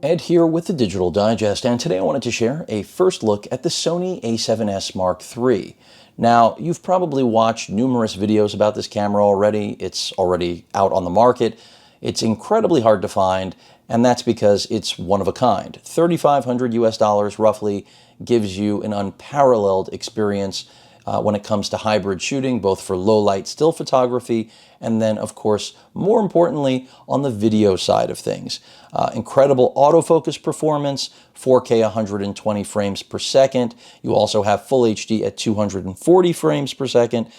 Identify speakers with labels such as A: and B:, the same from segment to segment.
A: Ed here with the Digital Digest, and today I wanted to share a first look at the Sony a7S Mark III. Now, you've probably watched numerous videos about this camera already. It's already out on the market. It's incredibly hard to find, and that's because it's one of a kind. $3,500 US roughly gives you an unparalleled experience when it comes to hybrid shooting, both for low light still photography and then, of course, more importantly, on the video side of things. Incredible autofocus performance, 4K 120 frames per second. You also have full HD at 240 frames per second.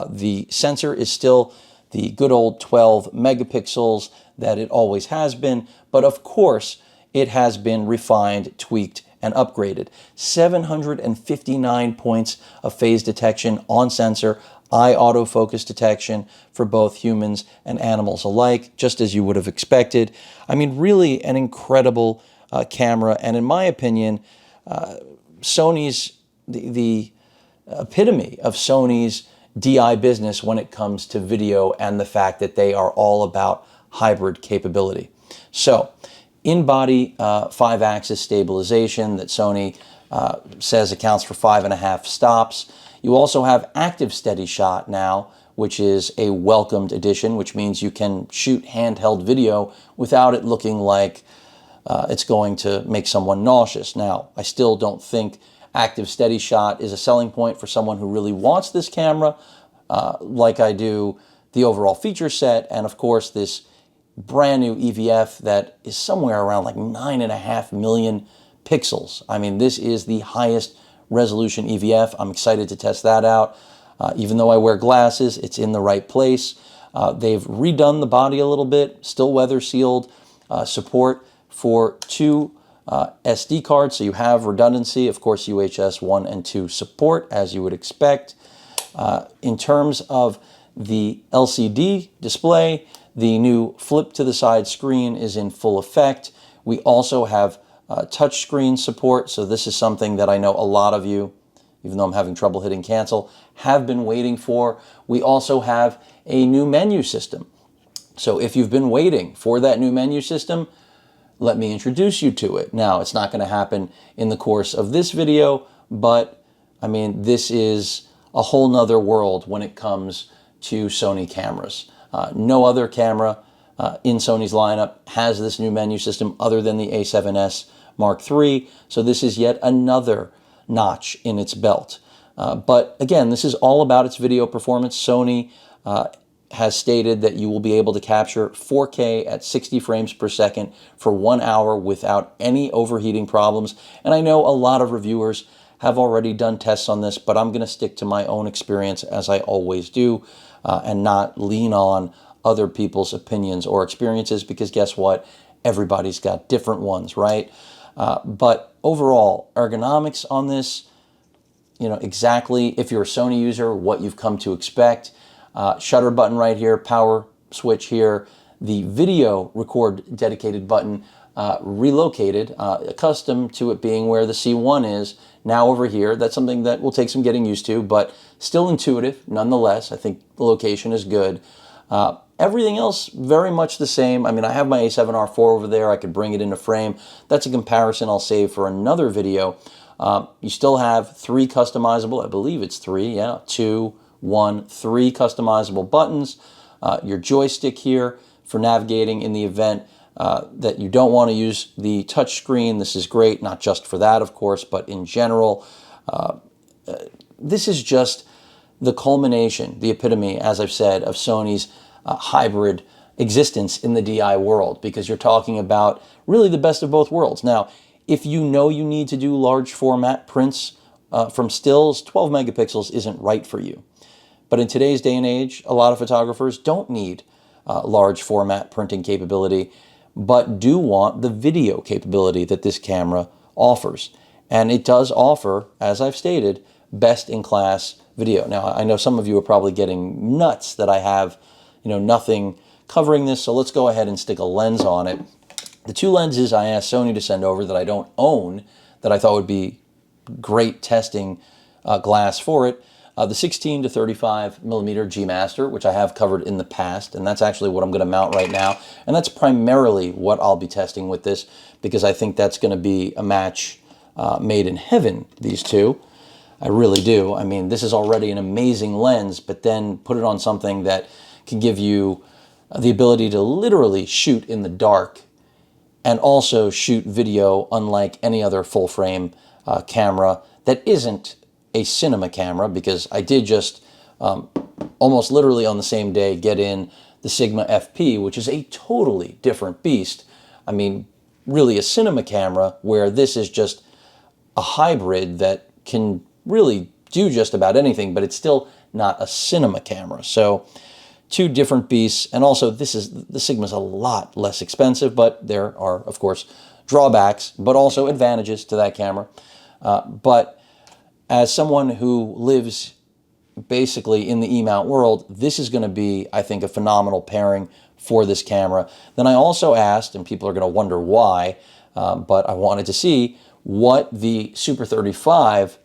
A: The sensor is still the good old 12 megapixels that it always has been, but of course, it has been refined, tweaked, and upgraded. 759 points of phase detection on sensor, eye autofocus detection for both humans and animals alike, just as you would have expected. I mean, really an incredible camera, and in my opinion, Sony's the epitome of Sony's DI business when it comes to video and the fact that they are all about hybrid capability. So, in-body 5-axis stabilization that Sony says accounts for 5.5 stops. You also have active steady shot now, which is a welcomed addition, which means you can shoot handheld video without it looking like it's going to make someone nauseous. Now, I still don't think active steady shot is a selling point for someone who really wants this camera, like I do the overall feature set, and of course this brand new EVF that is somewhere around like 9.5 million pixels. I mean, this is the highest resolution EVF. I'm excited to test that out. Even though I wear glasses, it's in the right place. They've redone the body a little bit, still weather sealed, support for 2 SD cards, so you have redundancy. Of course, UHS 1 and 2 support, as you would expect. In terms of the LCD display, the new flip to the side screen is in full effect. We also have touchscreen support, so this is something that I know a lot of you, even though I'm having trouble hitting cancel, have been waiting for. We also have a new menu system. So if you've been waiting for that new menu system, let me introduce you to it. Now, it's not going to happen in the course of this video, but I mean, this is a whole nother world when it comes to Sony cameras. No other camera in Sony's lineup has this new menu system other than the a7S Mark III, so this is yet another notch in its belt. But again, this is all about its video performance. Sony has stated that you will be able to capture 4K at 60 frames per second for 1 hour without any overheating problems. And I know a lot of reviewers have already done tests on this, but I'm going to stick to my own experience as I always do, and not lean on other people's opinions or experiences, because guess what? Everybody's got different ones, right? But overall, ergonomics on this, you know, exactly, if you're a Sony user, what you've come to expect. Shutter button right here, power switch here, the video record dedicated button relocated, accustomed to it being where the C1 is, now over here. That's something that will take some getting used to, but still intuitive nonetheless. I think the location is good. Everything else very much the same. I mean, I have my A7R4 over there. I could bring it into frame. That's a comparison I'll save for another video. You still have 3 customizable, I believe it's 3, yeah, 2, 1, 3 customizable buttons. Your joystick here for navigating in the event that you don't want to use the touch screen. This is great, not just for that, of course, but in general. This is just the culmination, the epitome, as I've said, of Sony's hybrid existence in the DI world, because you're talking about really the best of both worlds. Now, if you know you need to do large format prints from stills, 12 megapixels isn't right for you. But in today's day and age, a lot of photographers don't need large format printing capability, but do want the video capability that this camera offers. And it does offer, as I've stated, best-in-class video. Now, I know some of you are probably getting nuts that I have, you know, nothing covering this, so let's go ahead and stick a lens on it. The 2 lenses I asked Sony to send over that I don't own, that I thought would be great testing glass for it, the 16 to 35 millimeter G Master, which I have covered in the past, and that's actually what I'm going to mount right now. And that's primarily what I'll be testing with this, because I think that's going to be a match made in heaven, these two. I really do. I mean, this is already an amazing lens, but then put it on something that can give you the ability to literally shoot in the dark and also shoot video unlike any other full frame camera that isn't a cinema camera, because I did just almost literally on the same day get in the Sigma FP, which is a totally different beast. I mean, really a cinema camera, where this is just a hybrid that can really do just about anything, but it's still not a cinema camera. So two different beasts. And also the Sigma's a lot less expensive, but there are, of course, drawbacks, but also advantages to that camera. But as someone who lives basically in the E-mount world, this is going to be, I think, a phenomenal pairing for this camera. Then I also asked, and people are going to wonder why, but I wanted to see what the Super 35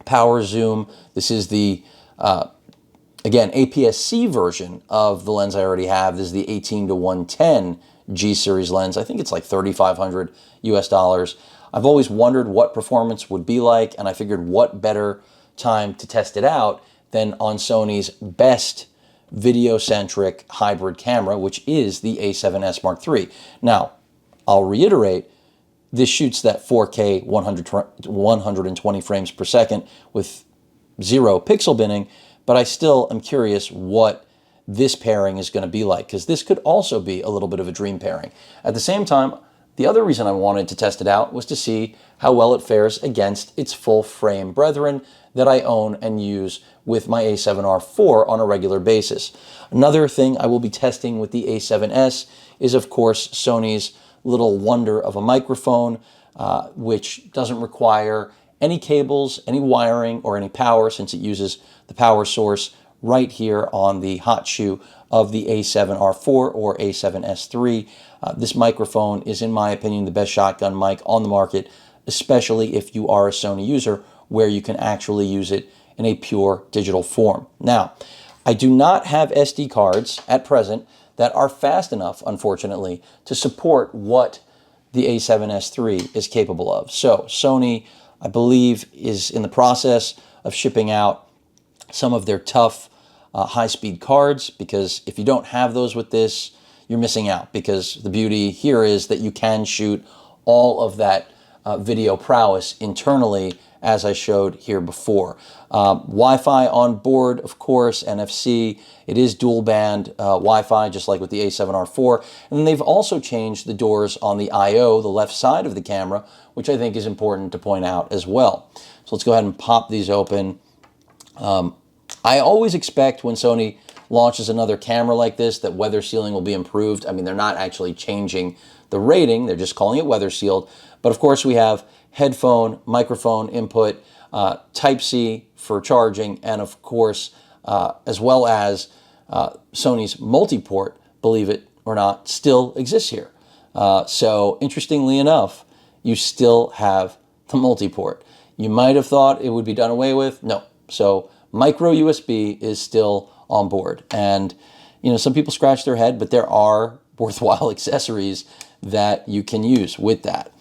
A: power zoom, this is the, again, APS-C version of the lens I already have. This is the 18 to 110 G series lens. I think it's like $3,500 US. I've always wondered what performance would be like, and I figured what better time to test it out than on Sony's best video-centric hybrid camera, which is the a7S Mark III. Now, I'll reiterate, this shoots that 4K 120 frames per second with 0 pixel binning, but I still am curious what this pairing is going to be like, because this could also be a little bit of a dream pairing. At the same time, the other reason I wanted to test it out was to see how well it fares against its full frame brethren that I own and use with my a7R IV on a regular basis. Another thing I will be testing with the a7S is, of course, Sony's little wonder of a microphone, which doesn't require any cables, any wiring, or any power, since it uses the power source right here on the hot shoe of the a7R IV or a7S III. This microphone is, in my opinion, the best shotgun mic on the market, especially if you are a Sony user, where you can actually use it in a pure digital form. Now, I do not have SD cards at present that are fast enough, unfortunately, to support what the a7S III is capable of. So Sony, I believe, is in the process of shipping out some of their tough high-speed cards, because if you don't have those with this, you're missing out, because the beauty here is that you can shoot all of that video prowess internally, as I showed here before. Wi-Fi on board, of course, NFC. It is dual band Wi-Fi, just like with the a7R IV. And then they've also changed the doors on the I/O, the left side of the camera, which I think is important to point out as well. So let's go ahead and pop these open. I always expect when Sony launches another camera like this that weather sealing will be improved. I mean, they're not actually changing the rating, they're just calling it weather sealed. But of course we have headphone, microphone input, Type-C for charging, and of course, as well as Sony's multi-port, believe it or not, still exists here. So interestingly enough, you still have the multi-port. You might have thought it would be done away with. No. So micro USB is still on board. And, you know, some people scratch their head, but there are worthwhile accessories that you can use with that.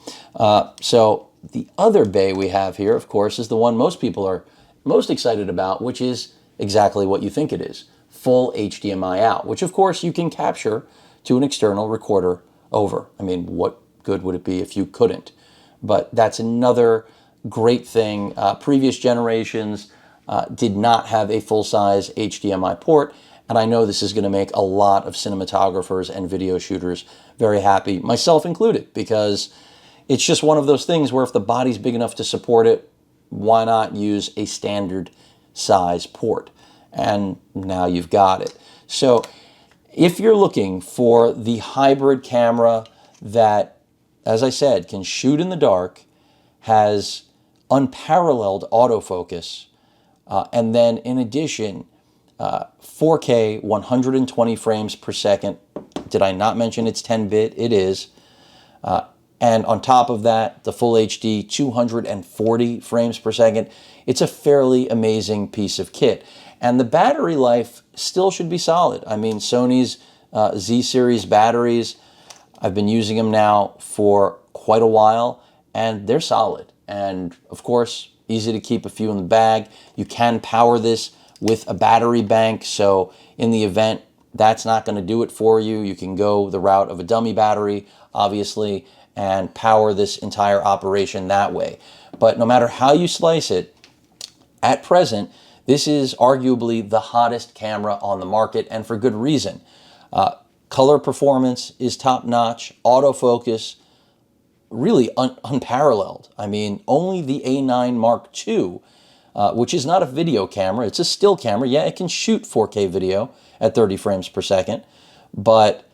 A: So the other bay we have here, of course, is the one most people are most excited about, which is exactly what you think it is. Full HDMI out, which of course you can capture to an external recorder over. I mean, what good would it be if you couldn't? But that's another great thing. Previous generations did not have a full-size HDMI port, and I know this is going to make a lot of cinematographers and video shooters very happy, myself included, because it's just one of those things where if the body's big enough to support it, why not use a standard size port? And now you've got it. So if you're looking for the hybrid camera that, as I said, can shoot in the dark, has unparalleled autofocus, and then in addition, 4K 120 frames per second. Did I not mention it's 10-bit? It is. And on top of that, the full HD 240 frames per second. It's a fairly amazing piece of kit. And the battery life still should be solid. I mean, Sony's Z series batteries, I've been using them now for quite a while, and they're solid. And of course, easy to keep a few in the bag. You can power this with a battery bank, so in the event that's not going to do it for you, you can go the route of a dummy battery, obviously, and power this entire operation that way. But no matter how you slice it, at present, this is arguably the hottest camera on the market, and for good reason. Color performance is top-notch, autofocus, really unparalleled. I mean, only the A9 Mark II, which is not a video camera, it's a still camera. Yeah, it can shoot 4K video at 30 frames per second, but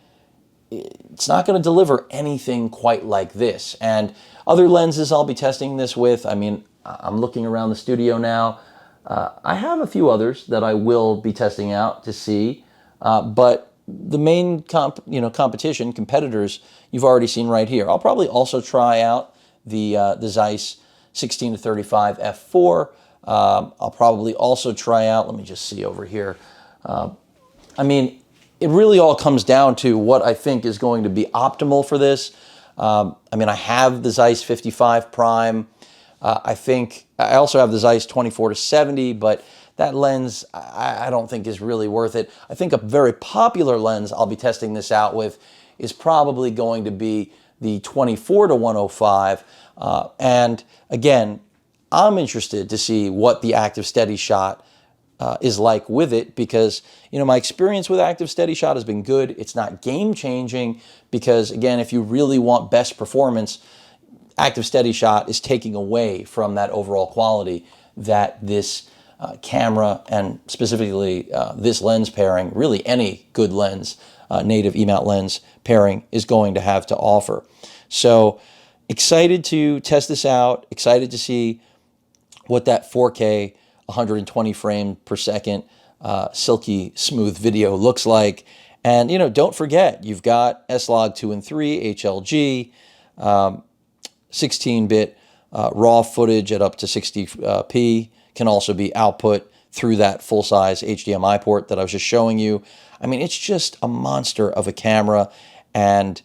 A: it's not going to deliver anything quite like this. And other lenses I'll be testing this with, I mean, I'm looking around the studio now. I have a few others that I will be testing out to see, but the main competitors you've already seen right here. I'll probably also try out the Zeiss 16 to 35 f4. I'll probably also try out, let me just see over here. I mean, it really all comes down to what I think is going to be optimal for this. I mean, I have the Zeiss 55 Prime. I also have the Zeiss 24 to 70, but that lens I don't think is really worth it. I think a very popular lens I'll be testing this out with is probably going to be the 24 to 105. And again, I'm interested to see what the active steady shot is like with it, because my experience with active steady shot has been good. It's not game changing because, again, if you really want best performance, active steady shot is taking away from that overall quality that this camera, and specifically this lens pairing, really any good lens, native E-mount lens pairing, is going to have to offer. So excited to test this out, excited to see what that 4K 120 frame per second silky smooth video looks like. And don't forget, you've got S-Log 2 and 3 HLG, 16-bit raw footage at up to 60p can also be output through that full-size HDMI port that I was just showing you. I mean, it's just a monster of a camera, and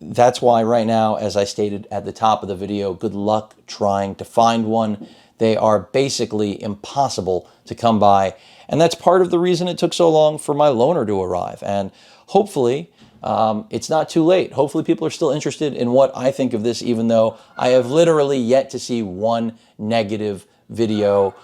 A: that's why right now, as I stated at the top of the video, good luck trying to find one. They are basically impossible to come by, and that's part of the reason it took so long for my loaner to arrive. And hopefully, it's not too late. Hopefully people are still interested in what I think of this, even though I have literally yet to see one negative video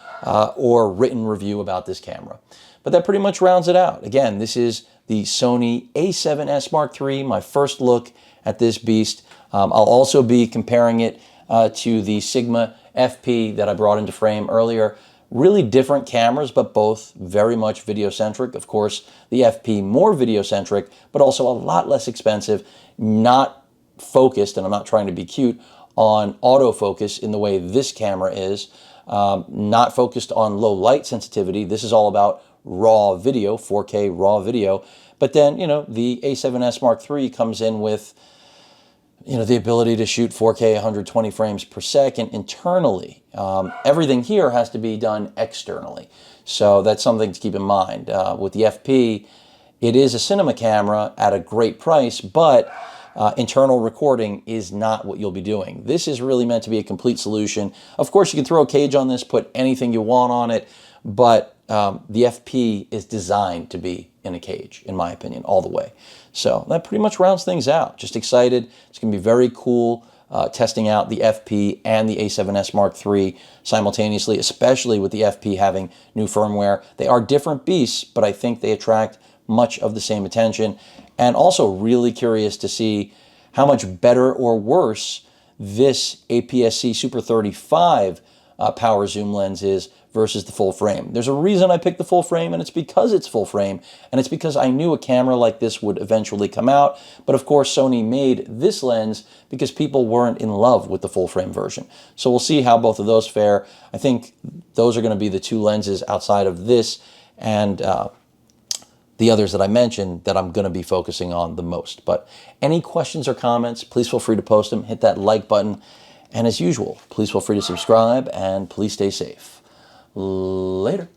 A: or written review about this camera. But that pretty much rounds it out. Again, this is the Sony a7S Mark III, my first look at this beast. I'll also be comparing it to the Sigma FP that I brought into frame earlier. Really different cameras, but both very much video-centric. Of course, the FP more video-centric, but also a lot less expensive, not focused, and I'm not trying to be cute, on autofocus in the way this camera is, not focused on low light sensitivity. This is all about raw video, 4K raw video. But then, the a7S Mark III comes in with the ability to shoot 4K 120 frames per second internally. Everything here has to be done externally. So that's something to keep in mind. With the FP, it is a cinema camera at a great price, but internal recording is not what you'll be doing. This is really meant to be a complete solution. Of course, you can throw a cage on this, put anything you want on it, but the FP is designed to be in a cage, in my opinion, all the way. So that pretty much rounds things out. Just excited. It's going to be very cool testing out the FP and the a7S Mark III simultaneously, especially with the FP having new firmware. They are different beasts, but I think they attract much of the same attention. And also really curious to see how much better or worse this APS-C Super 35 power zoom lens is versus the full frame. There's a reason I picked the full frame, and it's because it's full frame, and it's because I knew a camera like this would eventually come out. But of course, Sony made this lens because people weren't in love with the full frame version. So we'll see how both of those fare. I think those are going to be the two lenses outside of this and the others that I mentioned that I'm going to be focusing on the most. But any questions or comments, please feel free to post them. Hit that like button. And as usual, please feel free to subscribe and please stay safe. Later.